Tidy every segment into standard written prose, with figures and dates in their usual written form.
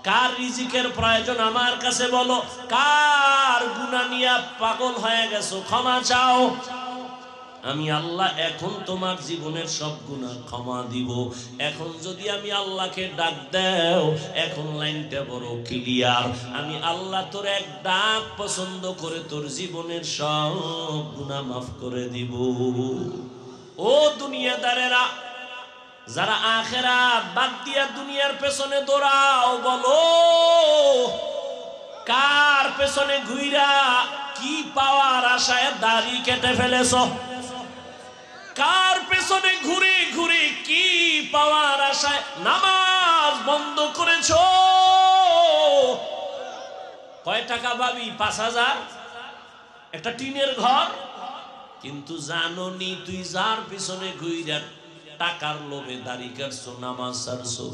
কার রিজিকের প্রয়োজন আমার কাছে বলো, কার গুনাহ নিয়ে পাগল হয়ে গেছো ক্ষমা চাও। আমি আল্লাহ এখন তোমার জীবনের সব গুনাহ ক্ষমা দিব। এখন যদি আমি আল্লাহকে ডাক দাও, এখন লাইনটা বড় ক্লিয়ার, আমি আল্লাহ তোর এক ডাক পছন্দ করে তোর জীবনের সব গুনাহ মাফ করে দিব। ও দুনিয়াদারেরা, যারা আখিরাত বাদ দিয়া দুনিয়ার পেছনে দৌড়াও, বলো কার পেছনে ঘুইরা কি পাওয়ার আশায় দাড়ি কেটে ফেলেছো? কার পেছনে ঘুরে ঘুরে কি পাওয়ার আশায় নামাজ বন্ধ করেছো? কয় টাকা পাবি? ৫,০০০, একটা টিনের ঘর। কিন্তু জানো নি তুই যার পিছনে ঘুইরা টাকার লোভে দাড়ি কাটছো, নামাজ ছাড়ছো,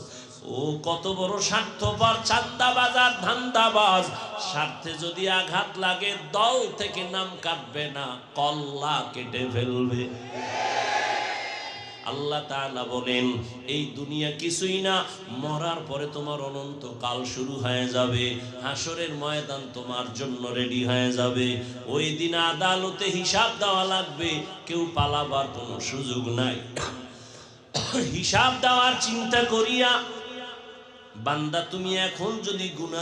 ও কত বড় স্বার্থপর, চাঁদাবাজ আর ধান্দাবাজ। স্বার্থে যদি আঘাত লাগে দল থেকে নাম কাটবে না, কল্লা কেটে ফেলবে। আল্লাহ তাআলা বলেন এই দুনিয়া কিছুই না, মরার পরে তোমার অনন্ত কাল শুরু হয়ে যাবে। হাসরের ময়দান তোমার জন্য রেডি হয়ে যাবে। ওই দিন আদালতে হিসাব দেওয়া লাগবে, কেউ পালাবার কোনো সুযোগ নাই। হিসাব দেওয়ার চিন্তা করিয়া বান্দা তুমি এখন যদি গুনাহ